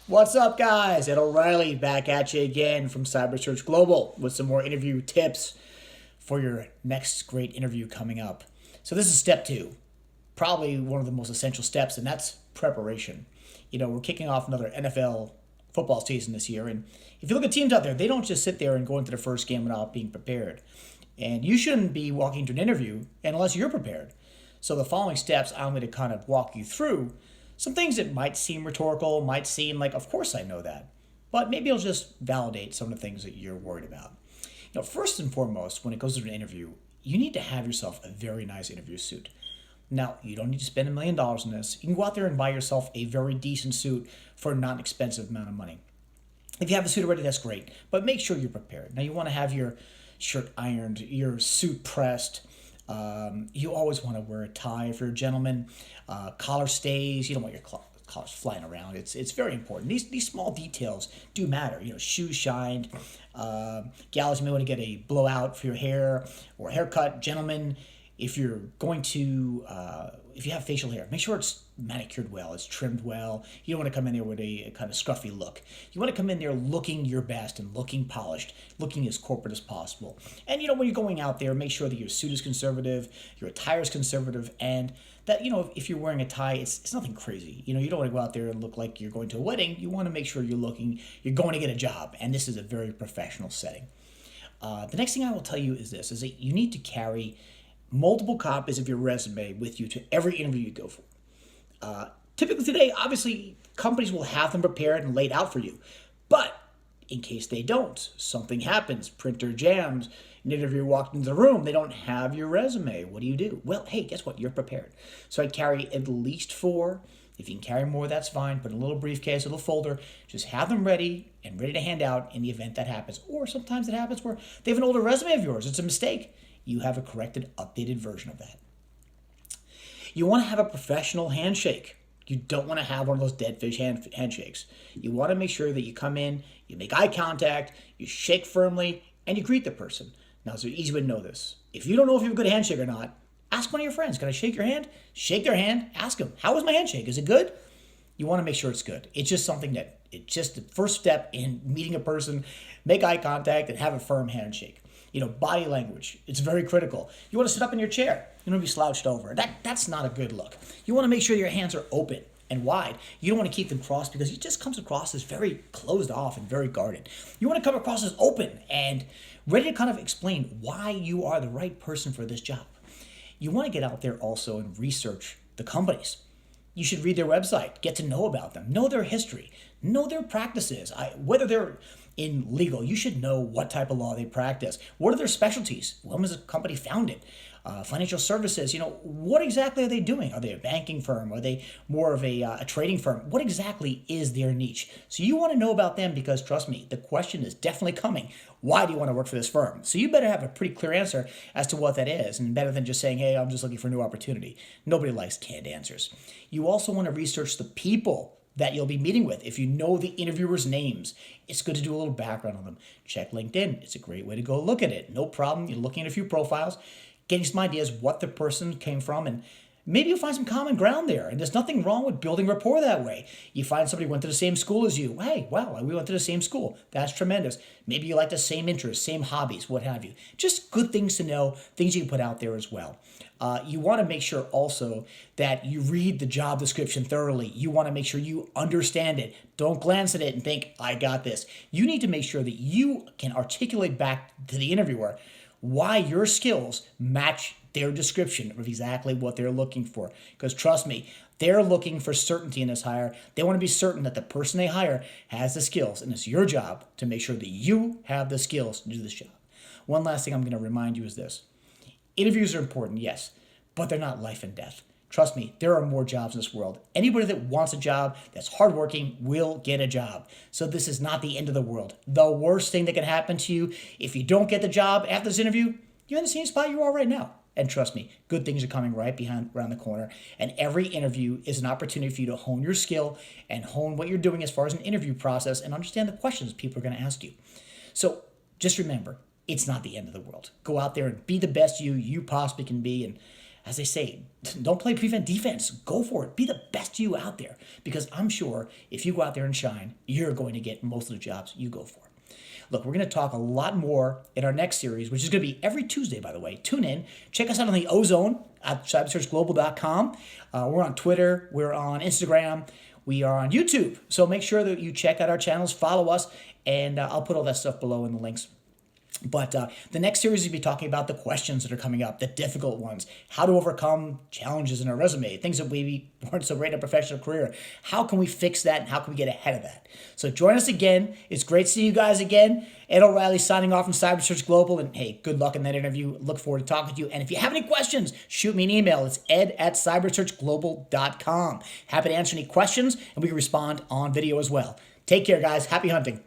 What's up, guys? Ed O'Reilly back at you again from Cyber Search Global with some more interview tips for your next great interview coming up. So, this is step two, probably one of the most essential steps, and that's preparation. We're kicking off another NFL football season this year, and if you look at teams out there, they don't just sit there and go into the first game without being prepared. And you shouldn't be walking to an interview unless you're prepared. So, the following steps I'm going to kind of walk you through some things that might seem rhetorical, might seem like, of course I know that, but maybe it'll just validate some of the things that you're worried about. First and foremost, when it goes to an interview, you need to have yourself a very nice interview suit. Now, you don't need to spend $1 million on this. You can go out there and buy yourself a very decent suit for a non-expensive amount of money. If you have a suit already, that's great, but make sure you're prepared. Now, you want to have your shirt ironed, your suit pressed. You always want to wear a tie if you're a gentleman. Collar stays. You don't want your collars flying around. It's very important. These small details do matter. Shoes shined. Gals, you may want to get a blowout for your hair or a haircut. Gentlemen, if you're going to, if you have facial hair, make sure it's manicured well, it's trimmed well. You don't want to come in there with a kind of scruffy look. You want to come in there looking your best and looking polished, looking as corporate as possible. And when you're going out there, make sure that your suit is conservative, your attire is conservative, and that, if you're wearing a tie, it's nothing crazy. You don't want to go out there and look like you're going to a wedding. You want to make sure you're going to get a job, and this is a very professional setting. The next thing I will tell you is this, is that you need to carry multiple copies of your resume with you to every interview you go for. Typically today, obviously, companies will have them prepared and laid out for you. But in case they don't, something happens, printer jams, an interviewer walked into the room, they don't have your resume. What do you do? Well, hey, guess what? You're prepared. So I'd carry at least 4. If you can carry more, that's fine. Put in a little briefcase, a little folder. Just have them ready and ready to hand out in the event that happens. Or sometimes it happens where they have an older resume of yours. It's a mistake. You have a corrected, updated version of that. You want to have a professional handshake. You don't want to have one of those dead fish handshakes. You want to make sure that you come in, you make eye contact, you shake firmly, and you greet the person. Now, it's an easy way to know this. If you don't know if you have a good handshake or not, ask one of your friends. Can I shake your hand? Shake their hand. Ask them, how was my handshake? Is it good? You want to make sure it's good. It's just something it's just the first step in meeting a person. Make eye contact and have a firm handshake. Body language, it's very critical. You want to sit up in your chair. You don't want to be slouched over. That's not a good look. You want to make sure your hands are open and wide. You don't want to keep them crossed because it just comes across as very closed off and very guarded. You want to come across as open and ready to kind of explain why you are the right person for this job. You want to get out there also and research the companies. You should read their website, get to know about them, know their history, know their practices, whether they're in legal. You should know what type of law they practice. What are their specialties? When was the company founded? Financial services, what exactly are they doing? Are they a banking firm? Are they more of a trading firm? What exactly is their niche? So you want to know about them because, trust me, the question is definitely coming. Why do you want to work for this firm? So you better have a pretty clear answer as to what that is, and better than just saying, hey, I'm just looking for a new opportunity. Nobody likes canned answers. You also want to research the people that you'll be meeting with. If you know the interviewers' names, it's good to do a little background on them. Check LinkedIn. It's a great way to go look at it. No problem. You're looking at a few profiles, getting some ideas what the person came from, and maybe you'll find some common ground there. And there's nothing wrong with building rapport that way. You find somebody who went to the same school as you. Hey, wow, we went to the same school. That's tremendous. Maybe you like the same interests, same hobbies, what have you. Just good things to know, things you can put out there as well. You want to make sure also that you read the job description thoroughly. You want to make sure you understand it. Don't glance at it and think, I got this. You need to make sure that you can articulate back to the interviewer why your skills match their description of exactly what they're looking for. Because trust me, they're looking for certainty in this hire. They want to be certain that the person they hire has the skills, and it's your job to make sure that you have the skills to do this job. One last thing I'm going to remind you is this. Interviews are important, yes, but they're not life and death. Trust me, there are more jobs in this world. Anybody that wants a job, that's hardworking, will get a job. So this is not the end of the world. The worst thing that can happen to you if you don't get the job after this interview, you're in the same spot you are right now. And trust me, good things are coming around the corner. And every interview is an opportunity for you to hone your skill and hone what you're doing as far as an interview process and understand the questions people are going to ask you. So just remember, it's not the end of the world. Go out there and be the best you possibly can be. And as they say, don't play prevent defense. Go for it. Be the best you out there, because I'm sure if you go out there and shine, you're going to get most of the jobs you go for. Look, we're going to talk a lot more in our next series, which is going to be every Tuesday, by the way. Tune in. Check us out on the Ozone at cybersearchglobal.com. We're on Twitter. We're on Instagram. We are on YouTube. So make sure that you check out our channels, follow us, and I'll put all that stuff below in the links. But the next series will be talking about the questions that are coming up, the difficult ones, how to overcome challenges in our resume, things that maybe weren't so great in a professional career. How can we fix that, and how can we get ahead of that? So join us again. It's great seeing you guys again. Ed O'Reilly signing off from CyberSearch Global. And hey, good luck in that interview. Look forward to talking to you. And if you have any questions, shoot me an email. It's ed@cybersearchglobal.com. Happy to answer any questions, and we can respond on video as well. Take care, guys. Happy hunting.